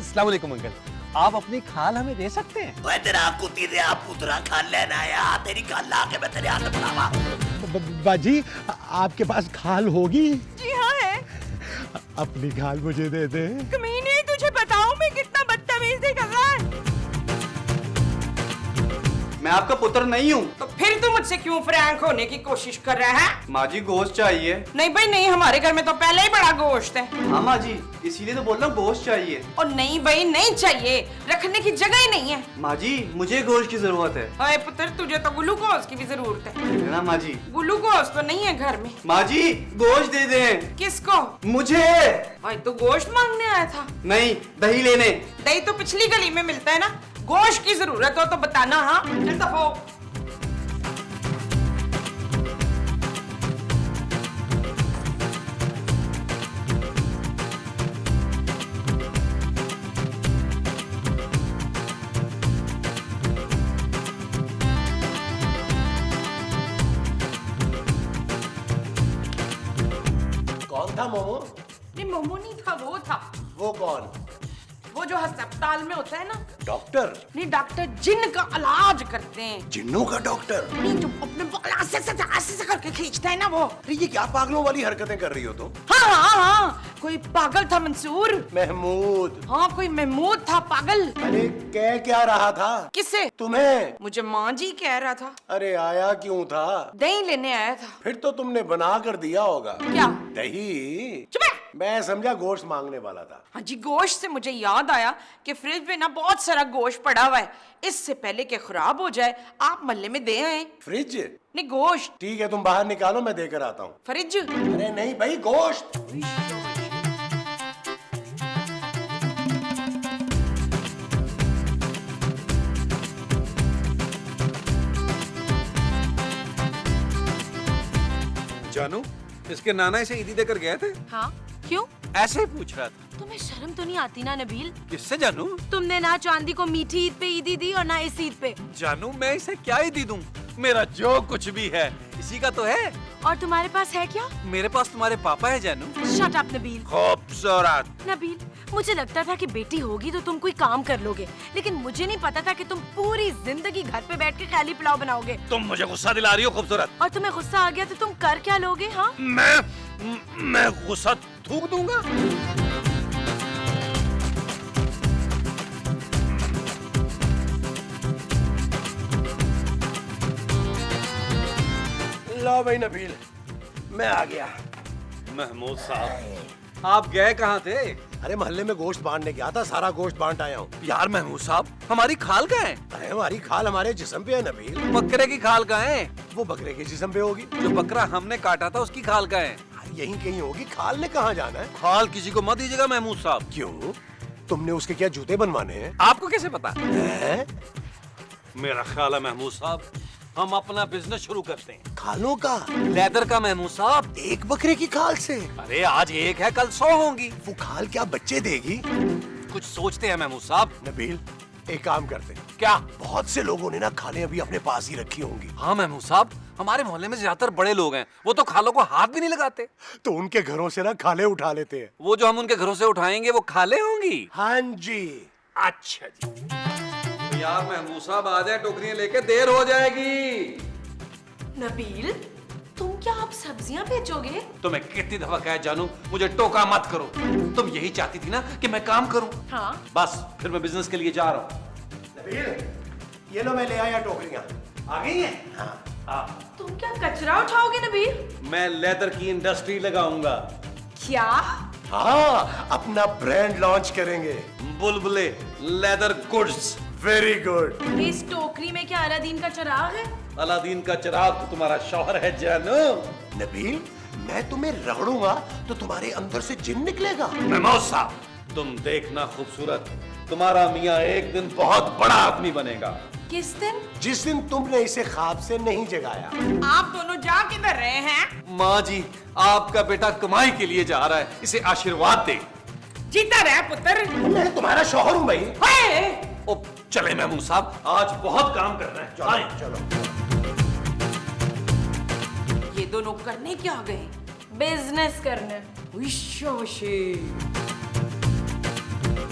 अस्सलाम वालेकुम अंकल, आप अपनी खाल हमें दे सकते हैं? ओए तेरा कुत्ती दे आप पुतरा खाल लेना आया, तेरी खाल ला के मैं तेरे हाथ में पड़ावा। बाजी आपके पास खाल होगी? जी हाँ है। अपनी खाल मुझे दे दे। कमीने तुझे बताऊं मैं कितना बदतमीजी कर रहा है। मैं आपका पुत्र नहीं हूँ। तो फिर तू मुझसे क्यों फ्रैंक होने की कोशिश कर रहा है? माँ जी गोश्त चाहिए। नहीं भाई नहीं, हमारे घर में तो पहले ही बड़ा गोश्त है। हाँ माँ जी, इसीलिए तो बोल रहा हूँ गोश्त चाहिए। और नहीं भाई नहीं चाहिए, रखने की जगह ही नहीं है। माँ जी मुझे गोश्त की जरूरत है। अरे पुत्र तुझे तो ग्लूकोज की भी जरूरत है ना माँ जी? ग्लूकोज तो नहीं है घर में। माँ जी गोश्त दे दें। किसको? मुझे। भाई तू गोश्त मांगने आया था? नहीं, दही लेने। दही तो पिछली गली में मिलता है ना। गोश्त की जरूरत हो तो बताना। हाँ चल दफो। कौन था मोमो? नहीं मोमो नहीं था, वो था। वो कौन? वो जो अस्पताल में होता है ना। डॉक्टर? नहीं डॉक्टर जिन का इलाज करते हैं। जिन्नों का डॉक्टर? नहीं जो अपने बगल ऐसे करके खींचता है ना वो। अरे ये क्या पागलों वाली हरकतें कर रही हो तुम? हाँ हाँ हाँ, कोई पागल था मंसूर। महमूद? हाँ कोई महमूद था पागल। अरे कह क्या रहा था? किससे? तुम्हें। मुझे माँ जी कह रहा था। अरे आया क्यों था? दही लेने आया था। फिर तो तुमने बना कर दिया होगा। क्या? दही? चुप है। मैं समझा गोश्त मांगने वाला था। हाँ जी, गोश्त से मुझे याद आया कि फ्रिज में ना बहुत सारा गोश्त पड़ा हुआ है। इससे पहले कि खराब हो जाए आप मल्ले में दे आए। फ्रिज? नहीं गोश्त। ठीक है तुम बाहर निकालो, मैं देकर आता हूँ। फ्रिज? अरे नहीं भाई, गोश्त। जानू, इसके नाना इसे ईदी देकर गए थे? हाँ क्यों? ऐसे ही पूछ रहा था। तुम्हें शर्म तो नहीं आती ना नबील? किससे जानू? तुमने ना चांदी को मीठी ईद पे ईदी दी और ना इस ईद पे। जानू मैं इसे क्या ईदी दूं? मेरा जो कुछ भी है इसी का तो है। और तुम्हारे पास है क्या? मेरे पास तुम्हारे पापा है जानू। Shut up Nabeel. खूबसूरत। नबील मुझे लगता था कि बेटी होगी तो तुम कोई काम कर लोगे, लेकिन मुझे नहीं पता था कि तुम पूरी जिंदगी घर पे बैठ के ख्याली पुलाव बनाओगे। तुम मुझे गुस्सा दिला रही हो खूबसूरत। और तुम्हें गुस्सा आ गया तो तुम कर क्या लोगे? हाँ मैं गुस्सा थूक दूंगा। लो भाई नबील, मैं आ गया। महमूद साहब आप गए कहाँ थे? अरे मोहल्ले में गोश्त बांटने गया था, सारा गोश्त बांट आया हूँ। यार महमूद साहब हमारी खाल कहाँ है? अरे हमारी खाल हमारे जिस्म पे है नबील। बकरे की खाल कहाँ है? वो बकरे के जिस्म पे होगी। जो बकरा हमने काटा था उसकी खाल कहाँ है? यहीं कहीं होगी। खाल ने कहाँ जाना है? खाल किसी को मत दीजिएगा महमूद साहब। क्यों? तुमने उसके क्या जूते बनवाने हैं? आपको कैसे पता? हैं? मेरा ख्याल है महमूद साहब हम अपना बिजनेस शुरू करते हैं। खालों का? लेदर का महमूद साहब। एक बकरे की खाल से? अरे आज एक है कल 100 होंगी। वो खाल क्या बच्चे देगी? कुछ सोचते हैं महमूद साहब। नबील एक काम करते हैं। क्या? बहुत से लोगों ने ना खालें अभी अपने पास ही रखी होंगी। हाँ महमूद साहब हमारे मोहल्ले में ज्यादातर बड़े लोग हैं, वो तो खालों को हाथ भी नहीं लगाते। तो उनके घरों से ना खाले उठा लेते हैं। वो जो हम उनके घरों से उठाएंगे वो खाले होंगी। हाँ जी। अच्छा जी। यार महमूद साहब आ जाए, टोकरियां लेके देर हो जाएगी। नबील तुम क्या आप सब्जियां बेचोगे? तो मैं कितनी दफा कहा जानू मुझे टोका मत करो। तुम यही चाहती थी ना कि मैं काम करूं। हाँ बस फिर मैं बिजनेस के लिए जा रहा हूँ। नबील ये लो, मैं ले आया टोकरियां। आ गई है? हाँ। तुम क्या कचरा उठाओगे नबील? मैं लेदर की इंडस्ट्री लगाऊंगा। क्या? हाँ अपना ब्रांड लॉन्च करेंगे। बुलबुले लेदर गुड्स। Very good. इस टोकरी में क्या अलादीन का चिराग है? अलादीन का चिराग तो तुम्हारा शौहर है जानू। नबील मैं तुम्हें रगड़ूंगा तो तुम्हारे अंदर से जिन निकलेगा। महमूद साहब तुम देखना खूबसूरत, तुम्हारा मियाँ एक दिन बहुत बड़ा आदमी बनेगा। किस दिन? जिस दिन तुमने इसे ख्वाब से नहीं जगाया। आप दोनों जा किधर रहे हैं? माँ जी आपका बेटा कमाई के लिए जा रहा है, इसे आशीर्वाद दे। जीता रहे पुत्र। मैं तुम्हारा शौहर हूँ भाई। हाय! ओ चले महमूद साहब आज बहुत काम करना है। चलो चलो। ये दोनों करने क्या गए? बिजनेस करने।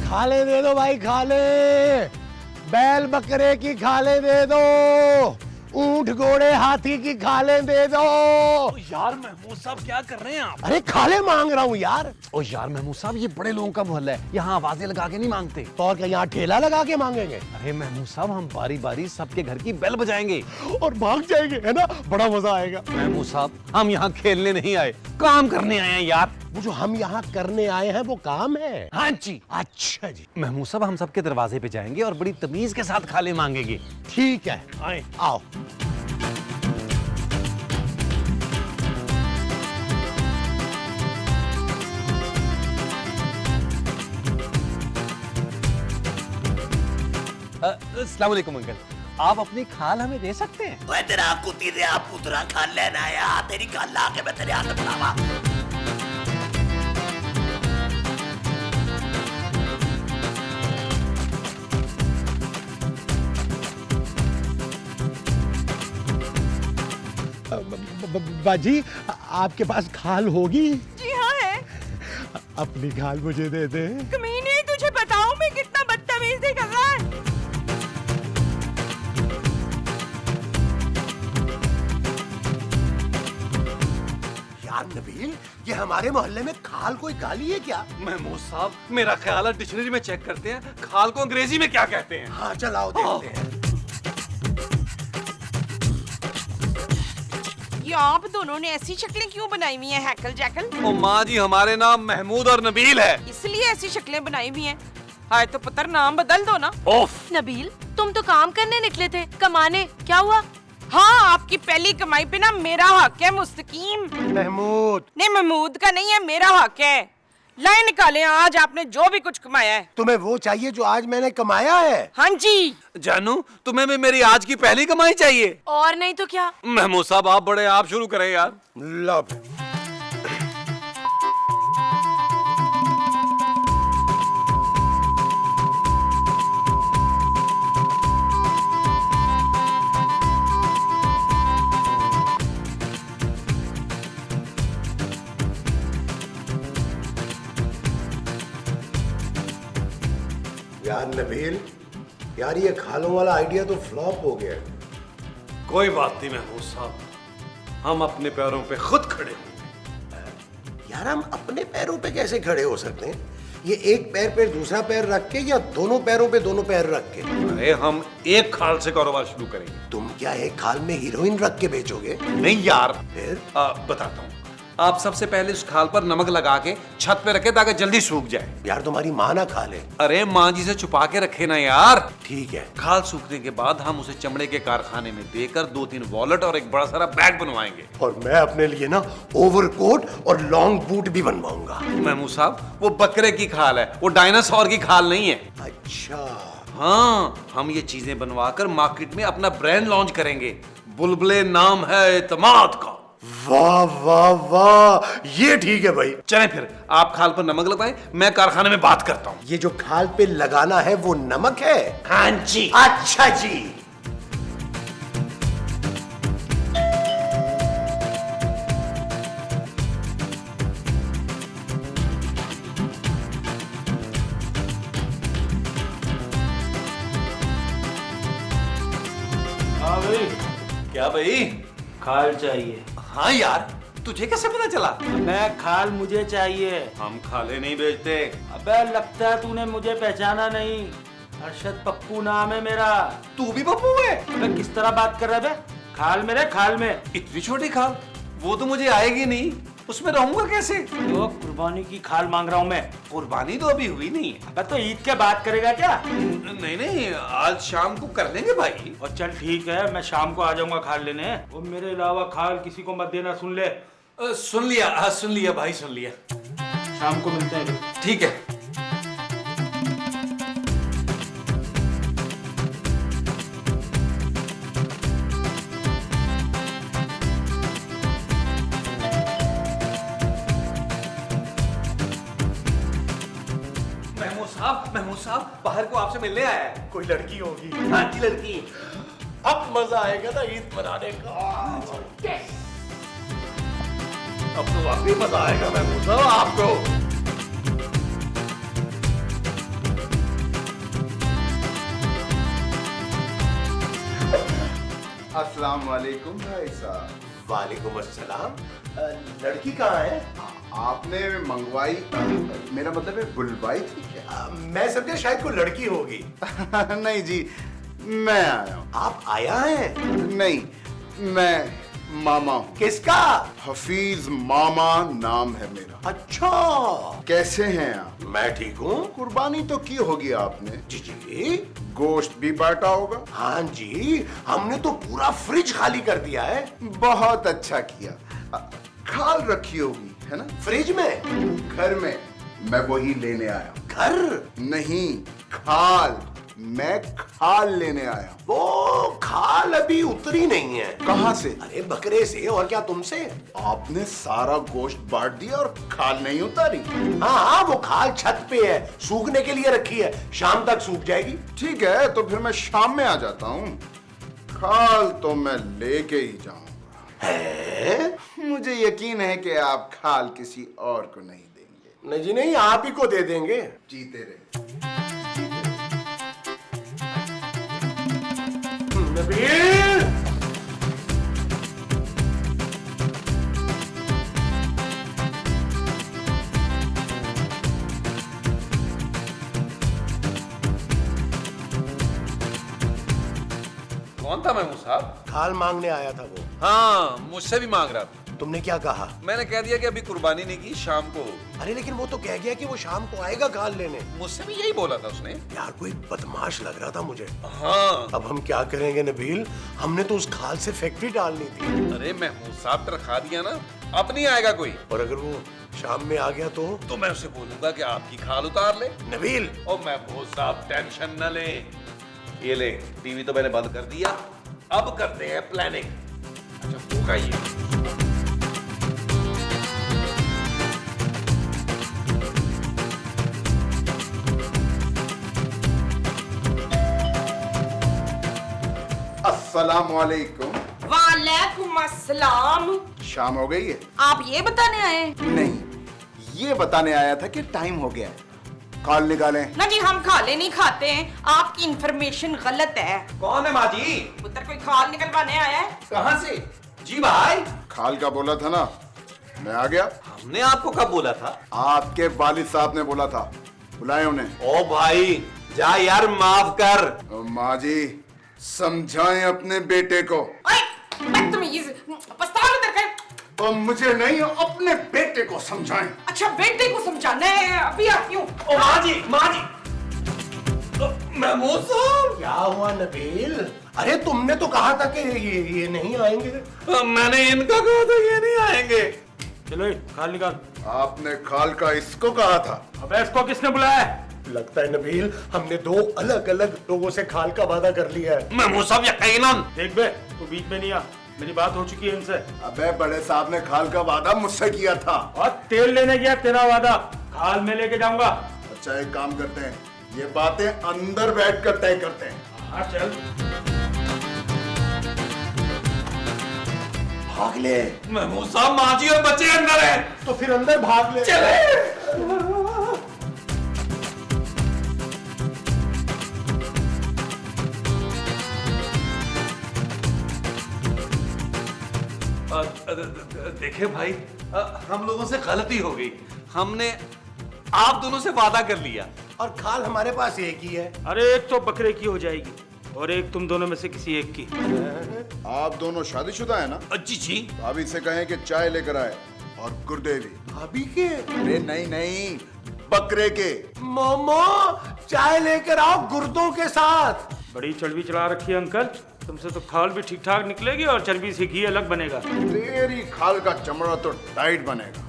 खाले दे दो भाई, खाले। बैल बकरे की खाले दे दो, ऊंट घोड़े हाथी की खाले दे दो। यार महमूद साहब क्या कर रहे हैं आप? अरे खाले मांग रहा हूँ यार। ओ यार महमूद साहब, ये बड़े लोगों का मोहल्ला है, यहाँ आवाजें लगा के नहीं मांगते। तो और क्या यहाँ ठेला लगा के मांगेंगे? अरे महमूद साहब, हम बारी बारी सबके घर की बेल बजाएंगे और भाग जाएंगे, है ना? बड़ा मजा आएगा। महमूद साहब, हम यहाँ खेलने नहीं आए, काम करने आए हैं यार। वो जो हम यहाँ करने आए हैं वो काम है। हाँ जी। अच्छा जी, महमूद साहब, हम सबके दरवाजे पे जाएंगे और बड़ी तमीज के साथ खाले मांगेंगे। ठीक है, आए आओ। अस्सलाम वालेकुम अंकल, आप अपनी खाल हमें दे सकते हैं? ओए तेरा कुत्ती दे आप पुत्रा खा लेना या तेरी खाल लाके मैं तेरे हाथ में पड़ावा। बाजी, आपके पास खाल होगी? जी हाँ है। अपनी खाल मुझे दे दे। कमीने, तुझे बताऊं मैं कितना बदतमीजी कर रहा है। यार नबील, ये हमारे मोहल्ले में खाल कोई गाली है क्या? महमूद साहब, मेरा ख्याल है डिक्शनरी में चेक करते हैं खाल को अंग्रेजी में क्या कहते हैं। हाँ चलाओ, देखते हैं। ये आप दोनों ने ऐसी शक्लें क्यों बनाई हुई हैं, हैकल जैकल? ओ माँ जी, हमारे नाम महमूद और नबील है। इसलिए ऐसी शक्लें बनाई हुई हैं। हाय तो पुत्र, नाम बदल दो ना। ओफ। नबील, तुम तो काम करने निकले थे, कमाने, क्या हुआ? हाँ, आपकी पहली कमाई पे ना मेरा हक है मुस्तकीम। महमूद, नहीं, महमूद का नहीं है, मेरा हक है। लाइन निकाले आज आपने जो भी कुछ कमाया है। तुम्हें वो चाहिए जो आज मैंने कमाया है? हाँ जी। जानू, तुम्हें भी मेरी आज की पहली कमाई चाहिए? और नहीं तो क्या। महमूद साहब, आप बड़े, आप शुरू करें यार। लो। यार नबील, यार ये खालों वाला आइडिया तो फ्लॉप हो गया। कोई बात नहीं महमूद साहब, हम अपने पैरों पे खुद खड़े होंगे। यार हम अपने पैरों पे कैसे खड़े हो सकते हैं? ये एक पैर पे दूसरा पैर रख के या दोनों पैरों पे दोनों पैर रख के? अरे हम एक खाल से कारोबार शुरू करेंगे। तुम क्या एक खाल में हीरोइन रख के बेचोगे? नहीं यार, फिर? बताता हूँ। आप सबसे पहले उस खाल पर नमक लगा के छत पे रखे ताकि जल्दी सूख जाए। यार तुम्हारी माँ ना खा ले। अरे माँ जी से छुपा के रखे ना यार। ठीक है। खाल सूखने के बाद हम उसे चमड़े के कारखाने में देकर 2-3 वॉलेट और एक बड़ा सारा बैग बनवाएंगे। और मैं अपने लिए ना ओवरकोट और लॉन्ग बूट भी बनवाऊंगा। महमूद साहब, वो बकरे की खाल है, वो डायनासोर की खाल नहीं है। अच्छा। हाँ, हम ये चीजें बनवाकर मार्केट में अपना ब्रांड लॉन्च करेंगे। बुलबुले नाम है एतमाद का। वाह वाह वाह, ये ठीक है भाई। चलें फिर, आप खाल पर नमक लगाएं, मैं कारखाने में बात करता हूँ। ये जो खाल पे लगाना है वो नमक है? हाँ जी। अच्छा जी। हाँ भाई, क्या भाई? खाल चाहिए। हाँ यार, तुझे कैसे पता चला? मैं खाल मुझे चाहिए। हम खाले नहीं बेचते। अबे लगता है तूने मुझे पहचाना नहीं। अरशद पप्पू नाम है मेरा। तू भी पप्पू है? अबे किस तरह बात कर रहा है बे? खाल मेरे खाल में। इतनी छोटी खाल? वो तो मुझे आएगी नहीं, उसमें रहूंगा कैसे? तो कुर्बानी की खाल मांग रहा हूँ मैं। कुर्बानी तो अभी हुई नहीं है। अबे तो ईद के बाद करेगा क्या? नहीं नहीं, आज शाम को कर लेंगे भाई। और चल ठीक है, मैं शाम को आ जाऊंगा खाल लेने। और मेरे अलावा खाल किसी को मत देना, सुन ले। सुन लिया, हाँ सुन लिया भाई, सुन लिया। शाम को मिलते हैं। ठीक है। महमूद साहब बाहर को आपसे मिलने आया है। कोई लड़की होगी। हाँ जी, लड़की। अब मजा आएगा ना ईद मनाने का। अब तो वाकई मजा आएगा महमूद साहब आपको। अस्सलाम वालेकुम भाई साहब। वालेकुम अस्सलाम। लड़की कहाँ है? आपने मंगवाई, मेरा मतलब है बुलवाई थी क्या? मैं समझा शायद कोई लड़की होगी। नहीं जी, मैं आया हूँ। आप आया हैं? नहीं, मैं मामा हूँ। किसका? हफीज मामा नाम है मेरा। अच्छा, कैसे हैं आप? मैं ठीक हूँ। कुर्बानी तो की होगी आपने, जी जी। गोश्त भी बांटा होगा। हाँ जी, हमने तो पूरा फ्रिज खाली कर दिया है। बहुत अच्छा किया। खाल रखी होगी है ना फ्रिज में? घर में, मैं वही लेने आया हूँ। घर? नहीं, खाल। मैं खाल लेने आया हूँ। वो खाल अभी उतरी नहीं है। कहाँ से? अरे बकरे से, और क्या तुमसे? आपने सारा गोश्त बांट दिया और खाल नहीं उतारी? हाँ, वो खाल छत पे है, सूखने के लिए रखी है, शाम तक सूख जाएगी। ठीक है, तो फिर मैं शाम में आ जाता हूँ। खाल तो मैं लेके ही जाऊंगा। है? मुझे यकीन है कि आप खाल किसी और को नहीं देंगे। नहीं जी नहीं, आप ही को दे देंगे। जीते रहे। नबील! कौन था महमूद साहब? खाल मांगने आया था वो। हाँ, मुझसे भी मांग रहा था। तुमने क्या कहा? मैंने कह दिया कि अभी कुर्बानी नहीं की, शाम को। अरे लेकिन वो तो कह गया कि वो शाम को आएगा खाल लेने। मुझसे भी यही बोला था उसने। यार कोई बदमाश लग रहा था मुझे। हाँ। अब हम क्या करेंगे नबील? हमने तो उस खाल से फैक्ट्री डालनी थी। अरे महमूद साहब तरखा दिया ना, अब नहीं आएगा कोई। और अगर वो शाम में आ गया तो मैं उसे बोलूंगा कि आपकी खाल उतार ले। नबील! ओ महमूद साहब टेंशन न ले। ये ले, टीवी तो मैंने बंद कर दिया, अब करते हैं प्लानिंग। अच्छा होगा ये। अस्सलाम वालेकुम। वालेकुम अस्सलाम। शाम हो गई है? आप ये बताने आए? नहीं, ये बताने आया था कि टाइम हो गया है। खाल निकालें। ना जी, हम खाले नहीं खाते हैं, आपकी इंफॉर्मेशन गलत है। कौन है माँ जी? पुत्र कोई खाल निकलवाने आया है? कहाँ से? जी भाई, खाल का बोला था ना, मैं आ गया। हमने आपको कब बोला था? आपके वालिद साहब ने बोला था, बुलाए उन्हें। ओ भाई, जा यार, माफ कर। माँ जी, समझाएं अपने बेटे को। ओए, बदतमीज, पछतावा उधर कर। और मुझे नहीं, अपने बेटे को समझाएं। अच्छा, बेटे को समझाना है, अभी आती हूँ। ओ माँ जी, माँ जी। महमूद साहब, क्या हुआ नबील? अरे तुमने तो कहा था कि ये नहीं आएंगे। मैंने इनका कहा था ये नहीं आएंगे। चलो ये खाल निकाल। आपने खाल का इसको कहा था? अबे इसको किसने बुलाया है? लगता है नबील, हमने दो अलग अलग लोगों से खाल का वादा कर लिया है। महमूद साहब यकीनन। देख बे, तू बीच में नहीं आ, मेरी बात हो चुकी है इनसे। अबे बड़े साहब ने खाल का वादा मुझसे किया था। और तेल लेने गया तेरा वादा, खाल में लेके जाऊंगा। अच्छा एक काम करते हैं, ये बातें अंदर बैठकर तय करते हैं। हाँ चल। भाग ले। महमूद साहब, माँ जी और बच्चे अंदर हैं। तो फिर अंदर भाग ले। चले। देखे भाई, हम लोगों से गलती हो गई। हमने आप दोनों से वादा कर लिया। और खाल हमारे पास एक ही है। अरे एक तो बकरे की हो जाएगी और एक तुम दोनों में से किसी एक की। आप दोनों शादीशुदा है ना? जी जी। भाभी से कहें कि चाय लेकर आए, और गुर्दे भी। भाभी के? अरे नहीं नहीं, बकरे के। मोमो, चाय लेकर आओ गुर्दों के साथ। बड़ी चर्बी चढ़ा रखी है अंकल, तुमसे तो खाल भी ठीक ठाक निकलेगी और चर्बी से घी अलग बनेगा। तेरी खाल का चमड़ा तो टाइट बनेगा।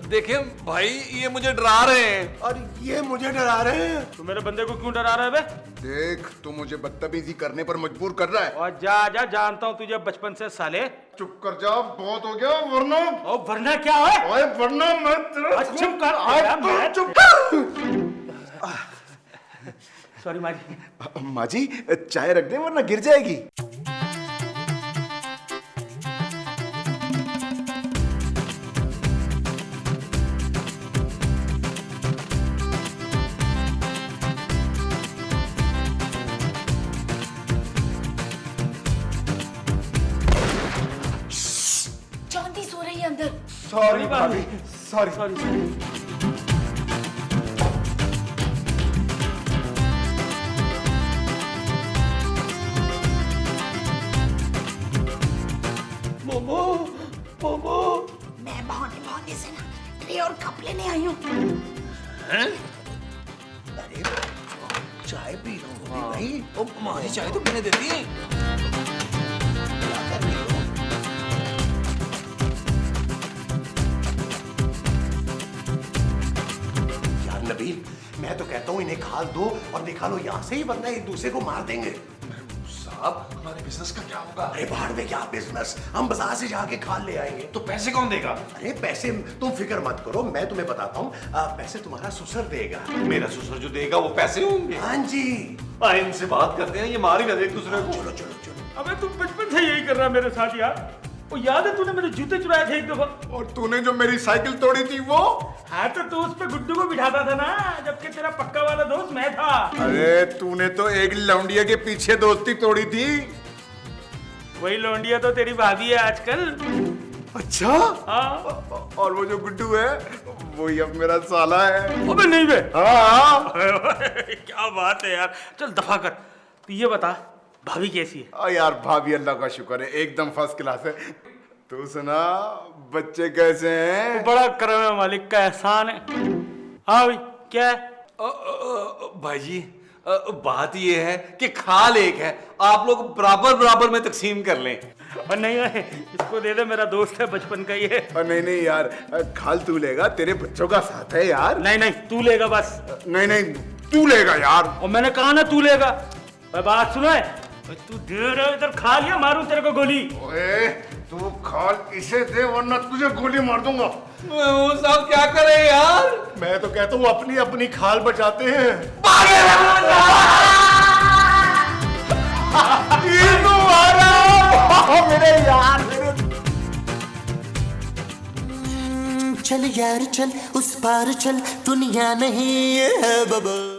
देखे भाई, ये मुझे डरा रहे हैं। और ये मुझे डरा रहे हैं। तू मेरे बंदे को क्यों डरा रहा है बे? देख, तू मुझे बदतमीजी करने पर मजबूर कर रहा है। और जा जा, जानता हूँ तुझे बचपन से साले। चुप कर जा, बहुत हो गया, वरना। और वरना क्या है? ओए वरना मैं तेरा चुप कर। आज तो मैं- चुप। सॉरी माँ जी। माँ जी, चाय रख दे वरना गिर जाएगी। सॉरी भाभी, सॉरी। मैं बहाने बहाने से ना ट्रे और कप लेने आई हूँ। अरे चाय पी रहा हूँ भाई। ओ मारी चाय तो पीने देती है। क्या कर रही हो? यार नबील, मैं तो कहता हूँ इन्हें खाल दो और निकालो यहाँ से ही, वरना एक दूसरे को मार देंगे। साहब हमारे बिजनेस का क्या होगा? अरे बाहर में क्या बिजनेस, हम बाजार से जाके खाल ले आएंगे। तो पैसे कौन देगा? अरे पैसे तुम फिक्र मत करो, मैं तुम्हें बताता हूँ, पैसे तुम्हारा ससुर देगा। मेरा ससुर जो देगा वो पैसे होंगे। हाँ जी। इनसे बात करते हैं, ये मार ही ना दे एक दूसरे को। चलो चलो चलो। अबे तू बचपन से यही कर रहा है मेरे साथ यार। वो याद है तूने मेरे जूते चुराए थे एक दफा? और तूने जो मेरी साइकिल तोड़ी थी वो? हाँ तो तू उस पे गुड्डू को बिठाता था ना, जबकि तेरा पक्का वाला दोस्त मैं था। अरे तूने तो एक लौंडिया के पीछे दोस्ती तोड़ी थी। वही लौंडिया तो तेरी भाभी है आजकल। अच्छा? हाँ। और वो जो गुड्डू है वही अब मेरा साला है। अबे नहीं बे। हाँ। क्या बात है यार। चल दफा कर। तू ये बता भाभी कैसी है? यार भाभी अल्लाह का शुक्र है एकदम फर्स्ट क्लास है। तू सुना बच्चे कैसे हैं? बड़ा करम है, मालिक का एहसान है। हाँ भाई क्या है? भाई जी बात ये है कि खाल एक है, आप लोग बराबर बराबर में तकसीम कर लें। और नहीं है, इसको दे दे, मेरा दोस्त है बचपन का ये। और नहीं नहीं यार, खाल तू लेगा, तेरे बच्चों का साथ है यार। नहीं नहीं तू लेगा बस। नहीं नहीं तू लेगा यार। और मैंने कहा ना तू लेगा। बात सुनो है, तू दे रहे इधर खा लिया, मारूं तेरे को गोली। ओए तू खाल इसे दे वरना तुझे गोली मार दूंगा। वो सब क्या करे यार? मैं तो कहता हूँ अपनी अपनी खाल बचाते हैं। ये तो मारा मेरे यार। चल यार चल, उस पार चल, दुनिया नहीं है बाबा।